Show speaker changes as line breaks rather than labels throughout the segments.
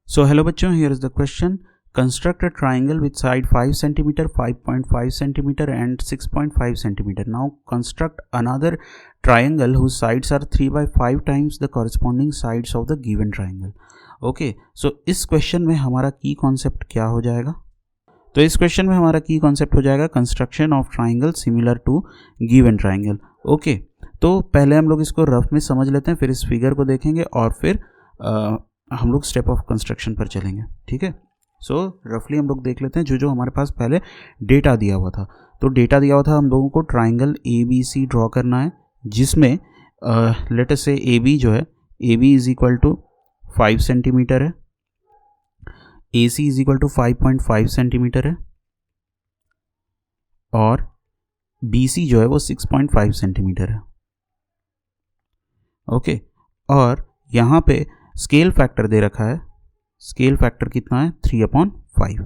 So hello बच्चों, here is the question. Construct a triangle with side 5 cm, 5.5 cm and 6.5 cm. Now construct another triangle whose sides are 3 by 5 times the corresponding sides of the given triangle. Okay, so इस question में हमारा की concept क्या हो जाएगा? तो इस question में हमारा की कॉन्सेप्ट हो जाएगा construction of triangle similar to given triangle. Okay, तो पहले हम लोग इसको रफ में समझ लेते हैं, फिर इस फिगर को देखेंगे और फिर हम लोग स्टेप ऑफ कंस्ट्रक्शन पर चलेंगे. ठीक है, सो रफली हम लोग देख लेते हैं जो हमारे पास पहले डेटा दिया हुआ था. तो डेटा दिया हुआ था हम लोगों को triangle A B C draw करना है, जिसमें लेट अस से ए बी जो है, A B is equal to 5 centimetre है, A C is equal to 5.5 centimetre है और बी सी जो है वो 6.5 सेंटीमीटर है. ओके, और यहाँ पे स्केल फैक्टर दे रखा है. स्केल फैक्टर कितना है? 3/5.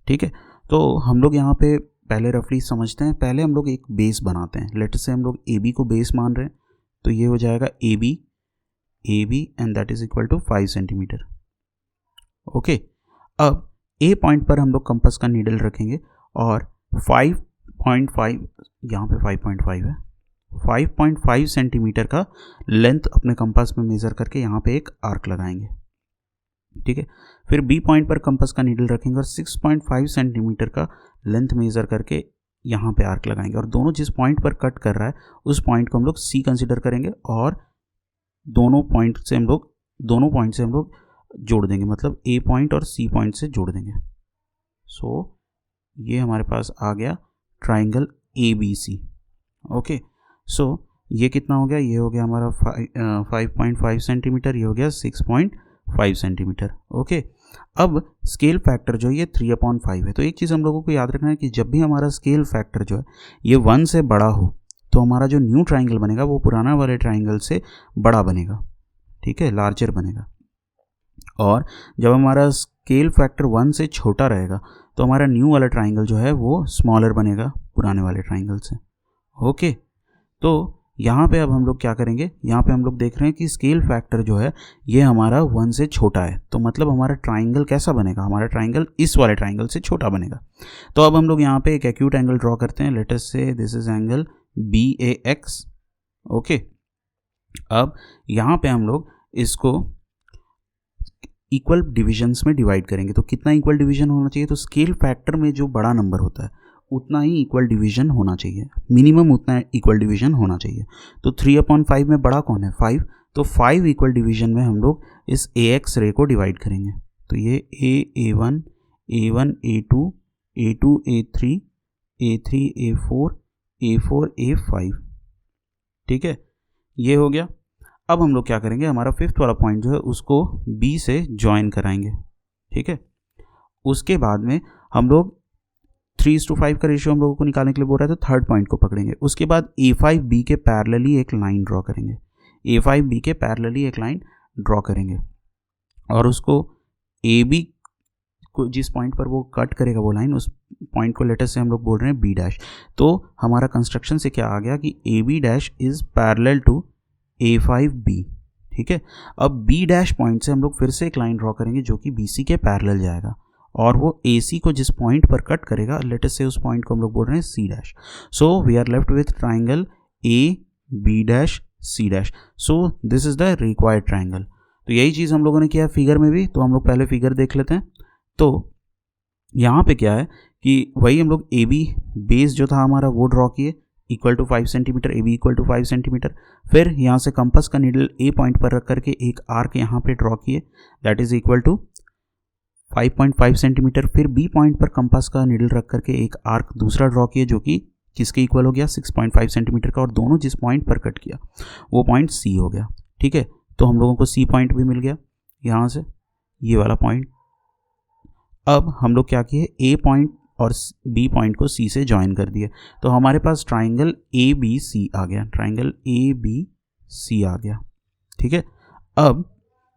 ठीक है, तो हम लोग यहाँ पे पहले रफली समझते हैं. पहले हम लोग एक बेस बनाते हैं. लेट से हम लोग ए बी को बेस मान रहे हैं, तो ये हो जाएगा A B and that is equal to 5 centimetre. Okay, अब ए पॉइंट पर हम लोग कंपास का नीडल रखेंगे और 5.5, यहाँ पे 5.5 है, 5.5 सेंटीमीटर का लेंथ अपने कंपास में मेज़र करके यहाँ पे एक आर्क लगाएंगे. ठीक है, फिर बी पॉइंट पर कंपास का नीडल रखेंगे और 6.5 सेंटीमीटर का लेंथ मेज़र करके यहाँ पे आर्क लगाएंगे. और दोनों जिस पॉइंट पर कट कर रहा है उस पॉइंट को हम लोग सी कंसिडर करेंगे और दोनों पॉइंट से हम लोग जोड़ देंगे, मतलब ए पॉइंट और सी पॉइंट से जोड़ देंगे. सो ये हमारे पास आ गया triangle A B C. Okay, so ये कितना हो गया? ये हो गया हमारा 5.5 सेंटीमीटर, ये हो गया 6.5 सेंटीमीटर. ओके, अब स्केल फैक्टर जो है ये 3/5 है. तो एक चीज़ हम लोगों को याद रखना है कि जब भी हमारा स्केल फैक्टर जो है ये 1 से बड़ा हो तो हमारा जो न्यू ट्राइंगल बनेगा वो पुराना वाले ट्राइंगल से बड़ा बनेगा. ठीक है, लार्जर बनेगा. और जब हमारा स्केल फैक्टर 1 से छोटा रहेगा तो हमारा न्यू वाला ट्राइंगल जो है वो स्मॉलर बनेगा पुराने वाले ट्राइंगल से. ओके, तो यहाँ पे अब हम लोग क्या करेंगे? यहाँ पे हम लोग देख रहे हैं कि स्केल फैक्टर जो है ये हमारा 1 से छोटा है, तो मतलब हमारा ट्राइंगल कैसा बनेगा? हमारा ट्राइंगल इस वाले ट्राइंगल से छोटा बनेगा. तो अब हम लोग यहाँ पे एक एक्यूट एंगल ड्रॉ करते हैं. लेट अस से this is angle BAX. Okay, अब यहाँ पे हम लोग इसको इक्वल डिविजन्स में डिवाइड करेंगे. तो कितना इक्वल डिवीजन होना चाहिए? तो स्केल फैक्टर में जो बड़ा नंबर होता है उतना ही इक्वल डिवीजन होना चाहिए, मिनिमम उतना इक्वल डिवीजन होना चाहिए. तो 3/5 में बड़ा कौन है? 5. तो 5 इक्वल डिवीजन में हम लोग इस AX रे को डिवाइड करेंगे. तो ये A1 A2 A3 A3 A4 A5. ठीक है, ये हो गया. अब हम लोग क्या करेंगे? हमारा 5th वाला पॉइंट जो है उसको B से ज्वाइन कराएंगे. ठीक है, उसके बाद में हम लोग 3:5 का रेशियो हम लोगों को निकालने के लिए बोल रहा है, तो 3rd पॉइंट को पकड़ेंगे. उसके बाद A5B के पैरेलली एक लाइन ड्रॉ करेंगे. A5B के पैरेलली एक लाइन ड्रॉ करेंगे और उसको AB को जिस पॉइंट पर वो कट करेगा वो लाइन, उस पॉइंट को लेटर से हम लोग बोल रहे हैं B'. तो हमारा कंस्ट्रक्शन से क्या आ गया कि AB' is parallel to A5B. ठीक है, अब B' पॉइंट से हम लोग फिर से एक लाइन ड्रॉ करेंगे जो कि BC के पैरेलल जाएगा और वो AC को जिस पॉइंट पर कट करेगा, लेट अस से उस पॉइंट को हम लोग बोल रहे हैं C'. So we are left with triangle AB'C'. So this is the required triangle. तो यही चीज़ हम लोगों ने किया फिगर में भी. तो हम लोग पहले फिगर देख लेते हैं. तो यहाँ पे क्या है कि वही हम लोग AB बेस जो था हमारा वो ड्रॉ किए equal to 5 centimetre, AB equal to 5 centimetre. फिर यहाँ से कंपास का नीडल A पॉइंट पर रख करके एक आर्क यहाँ पे ड्रॉ किए, that is equal to 5.5 centimetre. फिर B पॉइंट पर कंपास का नीडल रख करके एक आर्क दूसरा ड्रॉ किया जो कि किसके इक्वल हो गया? 6.5 सेंटीमीटर का. और दोनों जिस पॉइंट पर कट किया वो पॉइंट C हो गया. ठीक है, तो हम लोगों को C पॉइंट भी मिल गया यहाँ से, ये वाला पॉइंट. अब हम लोग क्या किए? A पॉइंट और B पॉइंट को C से ज्वाइन कर दिए. तो हमारे पास ट्राइंगल ABC आ गया. ट्राइंगल ABC आ गया. ठीक है, अब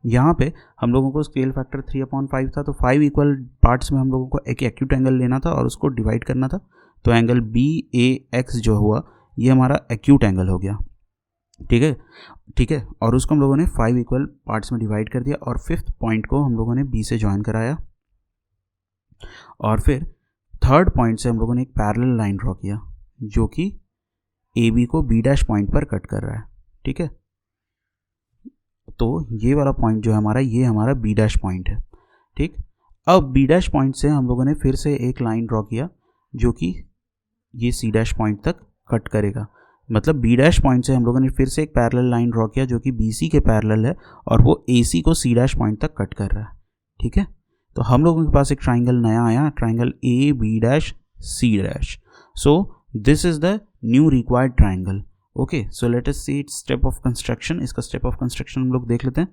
यहाँ पे हम लोगों को स्केल फैक्टर 3/5 था, तो 5 इक्वल पार्ट्स में हम लोगों को एक एक्यूट एंगल लेना था और उसको डिवाइड करना था. तो एंगल BAX जो हुआ ये हमारा एक्यूट एंगल हो गया. ठीक है। और उसको हम लोगों ने 5 इक्वल पार्ट्स में डिवाइड कर दिया और 5th पॉइंट को हम लोगों ने बी से ज्वाइन कराया और फिर 3rd पॉइंट से हम लोगों ने एक पैरेलल लाइन ड्रॉ किया जो कि ए बी को बी डैश पॉइंट पर कट कर रहा है। ठीक है, तो ये वाला पॉइंट जो है हमारा, ये हमारा बी डैश पॉइंट है। ठीक, अब बी डैश पॉइंट से हम लोगों ने फिर से एक लाइन ड्रॉ किया जो कि ये सी डैश पॉइंट तक कट करेगा। मतलब बी डैश पॉइंट से हम लोगों ने फिर से एक पैरेलल लाइन ड्रॉ किया जो कि बी सी के पैरेलल है और वो ए सी को सी डैश पॉइंट तक कट कर रहा है। ठीक है, तो हम लोगों के पास एक ट्राइंगल नया आया, triangle A B dash C dash. So this is the new required triangle. Okay, so let us see its step of construction. इसका स्टेप ऑफ कंस्ट्रक्शन हम लोग देख लेते हैं।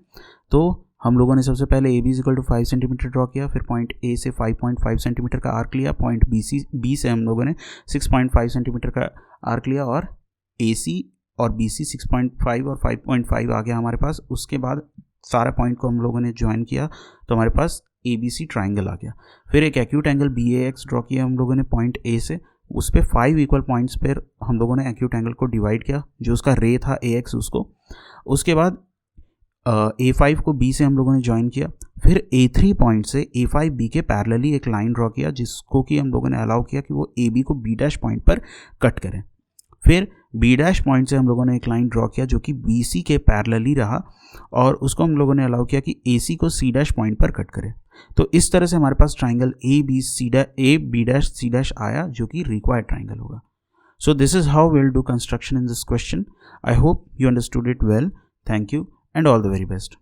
तो हम लोगों ने सबसे पहले A B is equal to 5 centimetre draw किया, फिर पॉइंट ए से 5.5 सेंटीमीटर का आर्क लिया, पॉइंट बी से हम लोगों ने 6.5 सेंटीमीटर का आर्क लिया और ए सी और बी सी 6.5 और 5.5 आ गया हमारे पास। उसके बाद सारा पॉइंट को हम लोगों ने ज्वाइन किया तो हमारे पास ए बी सी ट्राइंगल आ गया। फिर एक एक्यूट एंगल बी ए एक्स ड्रॉ किया हम लोगों ने पॉइंट ए से, उस पर 5 इक्वल पॉइंट्स पर हम लोगों ने एक्यूट एंगल को डिवाइड किया जो उसका रे था ए एक्स उसको। उसके बाद A5 को B से हम लोगों ने ज्वाइन किया, फिर A3 पॉइंट से A5 B के पैरेलली एक लाइन ड्रॉ किया जिसको कि हम लोगों ने अलाउ किया कि वो AB को B डैश पॉइंट पर कट करें। फिर B डैश पॉइंट से हम लोगों ने एक लाइन ड्रॉ किया जो कि BC के पैरेलली रहा और उसको हम लोगों ने अलाउ किया कि AC को C डैश पॉइंट पर कट करें। तो इस तरह से हमारे पास triangle A B dash C dash आया जो कि रिक्वायर्ड ट्राइंगल होगा। So this is how we'll do construction in this question. I hope you understood it well. Thank you and all the very best.